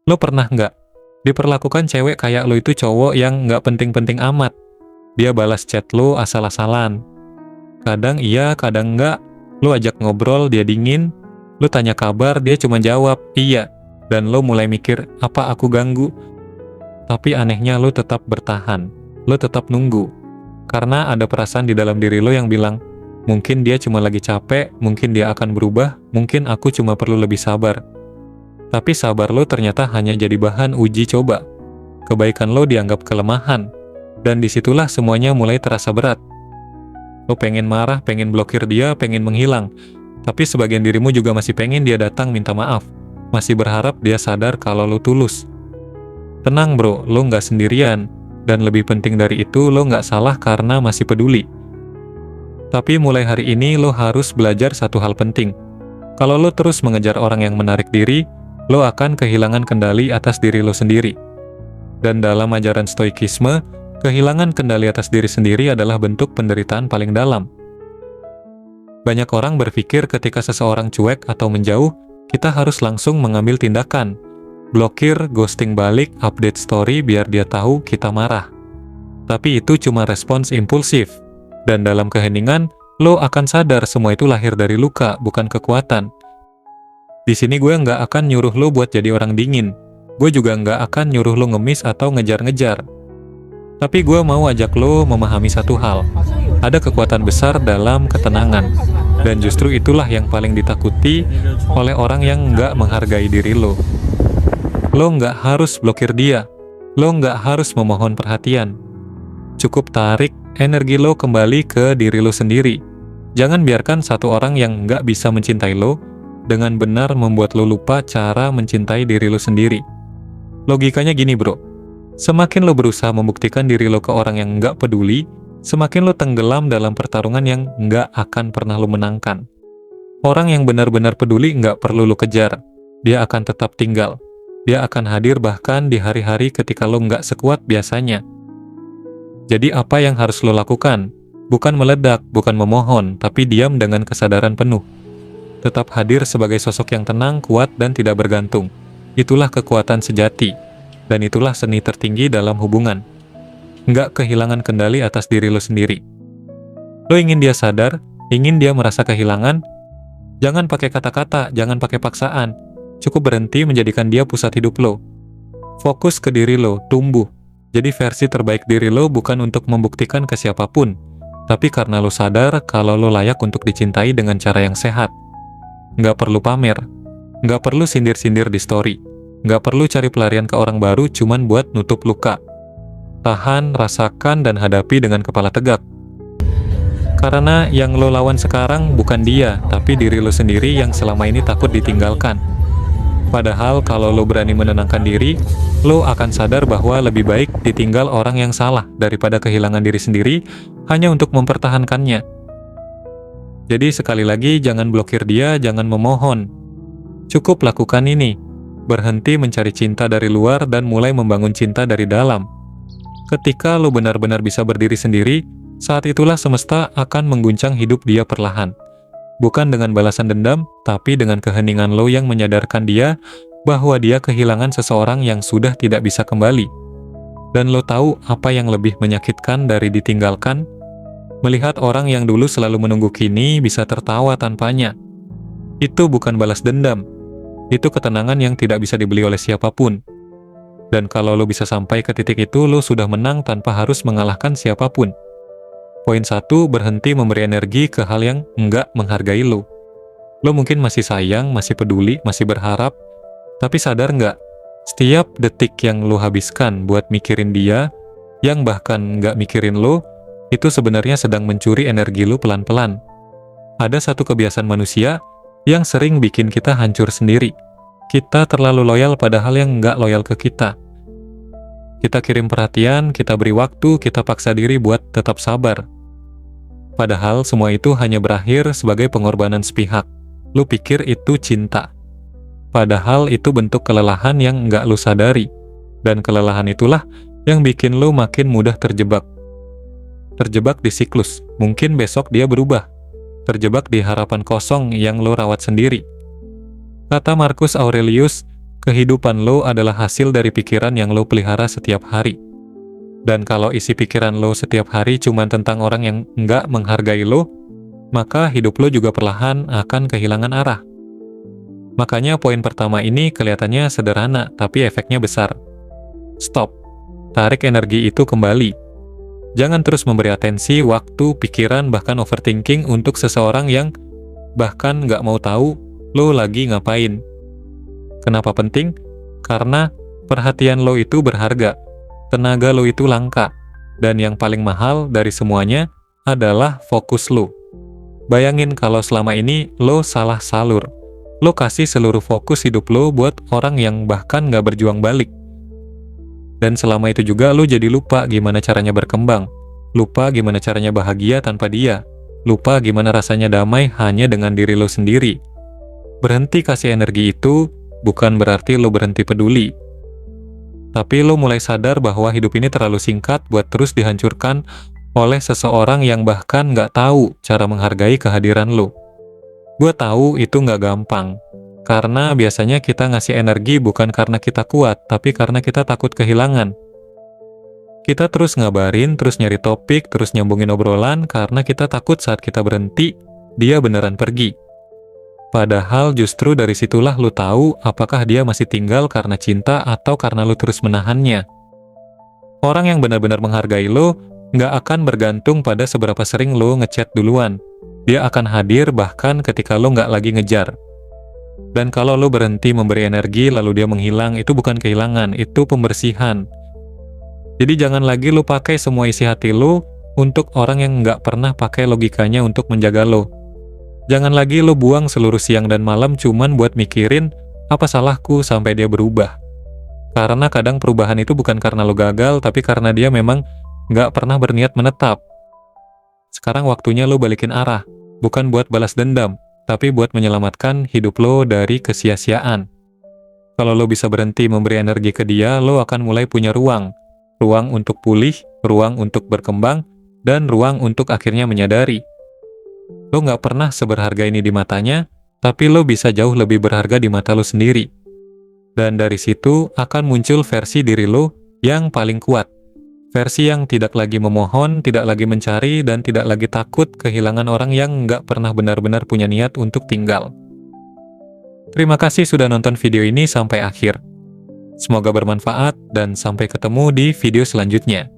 Lo pernah nggak diperlakukan cewek kayak lo itu cowok yang nggak penting-penting amat? Dia balas chat lo asal-asalan. Kadang iya, kadang nggak. Lo ajak ngobrol, dia dingin. Lo tanya kabar, dia cuma jawab, iya. Dan lo mulai mikir, apa aku ganggu? Tapi anehnya lo tetap bertahan. Lo tetap nunggu. Karena ada perasaan di dalam diri lo yang bilang, mungkin dia cuma lagi capek, mungkin dia akan berubah, mungkin aku cuma perlu lebih sabar. Tapi sabar lo ternyata hanya jadi bahan uji coba. Kebaikan lo dianggap kelemahan. Dan disitulah semuanya mulai terasa berat. Lo pengen marah, pengen blokir dia, pengen menghilang. Tapi sebagian dirimu juga masih pengen dia datang minta maaf. Masih berharap dia sadar kalau lo tulus. Tenang bro, lo nggak sendirian. Dan lebih penting dari itu, lo nggak salah karena masih peduli. Tapi mulai hari ini lo harus belajar satu hal penting. Kalau lo terus mengejar orang yang menarik diri, lo akan kehilangan kendali atas diri lo sendiri. Dan dalam ajaran stoikisme, kehilangan kendali atas diri sendiri adalah bentuk penderitaan paling dalam. Banyak orang berpikir ketika seseorang cuek atau menjauh, kita harus langsung mengambil tindakan. Blokir, ghosting balik, update story biar dia tahu kita marah. Tapi itu cuma respons impulsif. Dan dalam keheningan, lo akan sadar semua itu lahir dari luka, bukan kekuatan. Di sini gue nggak akan nyuruh lo buat jadi orang dingin. Gue juga nggak akan nyuruh lo ngemis atau ngejar-ngejar. Tapi gue mau ajak lo memahami satu hal. Ada kekuatan besar dalam ketenangan. Dan justru itulah yang paling ditakuti oleh orang yang nggak menghargai diri lo. Lo nggak harus blokir dia. Lo nggak harus memohon perhatian. Cukup tarik energi lo kembali ke diri lo sendiri. Jangan biarkan satu orang yang nggak bisa mencintai lo dengan benar membuat lo lupa cara mencintai diri lo sendiri. Logikanya gini bro, semakin lo berusaha membuktikan diri lo ke orang yang nggak peduli, semakin lo tenggelam dalam pertarungan yang nggak akan pernah lo menangkan. Orang yang benar-benar peduli nggak perlu lo kejar, dia akan tetap tinggal. Dia akan hadir bahkan di hari-hari ketika lo nggak sekuat biasanya. Jadi apa yang harus lo lakukan? Bukan meledak, bukan memohon, tapi diam dengan kesadaran penuh. Tetap hadir sebagai sosok yang tenang, kuat, dan tidak bergantung. Itulah kekuatan sejati. Dan itulah seni tertinggi dalam hubungan. Nggak kehilangan kendali atas diri lo sendiri. Lo ingin dia sadar, ingin dia merasa kehilangan, jangan pakai kata-kata, jangan pakai paksaan. Cukup berhenti menjadikan dia pusat hidup lo. Fokus ke diri lo, tumbuh. Jadi versi terbaik diri lo bukan untuk membuktikan ke siapapun, tapi karena lo sadar kalau lo layak untuk dicintai dengan cara yang sehat. Nggak perlu pamer, nggak perlu sindir-sindir di story, nggak perlu cari pelarian ke orang baru cuman buat nutup luka. Tahan, rasakan, dan hadapi dengan kepala tegak. Karena yang lo lawan sekarang bukan dia, tapi diri lo sendiri yang selama ini takut ditinggalkan. Padahal kalau lo berani menenangkan diri, lo akan sadar bahwa lebih baik ditinggal orang yang salah daripada kehilangan diri sendiri hanya untuk mempertahankannya. Jadi sekali lagi, jangan blokir dia, jangan memohon. Cukup lakukan ini. Berhenti mencari cinta dari luar dan mulai membangun cinta dari dalam. Ketika lo benar-benar bisa berdiri sendiri, saat itulah semesta akan mengguncang hidup dia perlahan. Bukan dengan balasan dendam, tapi dengan keheningan lo yang menyadarkan dia bahwa dia kehilangan seseorang yang sudah tidak bisa kembali. Dan lo tahu apa yang lebih menyakitkan dari ditinggalkan? Melihat orang yang dulu selalu menunggu kini bisa tertawa tanpanya. Itu bukan balas dendam. Itu ketenangan yang tidak bisa dibeli oleh siapapun. Dan kalau lo bisa sampai ke titik itu, lo sudah menang tanpa harus mengalahkan siapapun. Poin 1, berhenti memberi energi ke hal yang enggak menghargai lo. Lo mungkin masih sayang, masih peduli, masih berharap. Tapi sadar nggak? Setiap detik yang lo habiskan buat mikirin dia, yang bahkan nggak mikirin lo, itu sebenarnya sedang mencuri energi lo pelan-pelan. Ada satu kebiasaan manusia yang sering bikin kita hancur sendiri. Kita terlalu loyal pada hal yang nggak loyal ke kita. Kita kirim perhatian, kita beri waktu, kita paksa diri buat tetap sabar. Padahal semua itu hanya berakhir sebagai pengorbanan sepihak. Lu pikir itu cinta. Padahal itu bentuk kelelahan yang nggak lu sadari. Dan kelelahan itulah yang bikin lu makin mudah terjebak. Terjebak di siklus, mungkin besok dia berubah. Terjebak di harapan kosong yang lu rawat sendiri. Kata Marcus Aurelius, Kehidupan lo adalah hasil dari pikiran yang lo pelihara setiap hari. Dan kalau isi pikiran lo setiap hari cuma tentang orang yang nggak menghargai lo, maka hidup lo juga perlahan akan kehilangan arah. Makanya poin pertama ini kelihatannya sederhana, tapi efeknya besar. Stop. Tarik energi itu kembali. Jangan terus memberi atensi, waktu, pikiran, bahkan overthinking untuk seseorang yang bahkan nggak mau tahu lo lagi ngapain. Kenapa penting? Karena perhatian lo itu berharga. Tenaga lo itu langka. Dan yang paling mahal dari semuanya adalah fokus lo. Bayangin kalau selama ini lo salah salur. Lo kasih seluruh fokus hidup lo buat orang yang bahkan nggak berjuang balik. Dan selama itu juga lo jadi lupa gimana caranya berkembang. Lupa gimana caranya bahagia tanpa dia. Lupa gimana rasanya damai hanya dengan diri lo sendiri. Berhenti kasih energi itu bukan berarti lo berhenti peduli. Tapi lo mulai sadar bahwa hidup ini terlalu singkat buat terus dihancurkan oleh seseorang yang bahkan nggak tahu cara menghargai kehadiran lo. Gue tahu itu nggak gampang, karena biasanya kita ngasih energi bukan karena kita kuat, tapi karena kita takut kehilangan. Kita terus ngabarin, terus nyari topik, terus nyambungin obrolan, karena kita takut saat kita berhenti, dia beneran pergi. Padahal justru dari situlah lu tahu apakah dia masih tinggal karena cinta atau karena lu terus menahannya. Orang yang benar-benar menghargai lo nggak akan bergantung pada seberapa sering lo ngechat duluan. Dia akan hadir bahkan ketika lo nggak lagi ngejar. Dan kalau lo berhenti memberi energi lalu dia menghilang, itu bukan kehilangan, itu pembersihan. Jadi jangan lagi lo pakai semua isi hati lo untuk orang yang nggak pernah pakai logikanya untuk menjaga lo. Jangan lagi lo buang seluruh siang dan malam cuman buat mikirin apa salahku sampai dia berubah. Karena kadang perubahan itu bukan karena lo gagal, tapi karena dia memang nggak pernah berniat menetap. Sekarang waktunya lo balikin arah. Bukan buat balas dendam, tapi buat menyelamatkan hidup lo dari kesia-siaan. Kalau lo bisa berhenti memberi energi ke dia, lo akan mulai punya ruang. Ruang untuk pulih, ruang untuk berkembang, dan ruang untuk akhirnya menyadari. Lo nggak pernah seberharga ini di matanya, tapi lo bisa jauh lebih berharga di mata lo sendiri. Dan dari situ akan muncul versi diri lo yang paling kuat. Versi yang tidak lagi memohon, tidak lagi mencari, dan tidak lagi takut kehilangan orang yang nggak pernah benar-benar punya niat untuk tinggal. Terima kasih sudah nonton video ini sampai akhir. Semoga bermanfaat, dan sampai ketemu di video selanjutnya.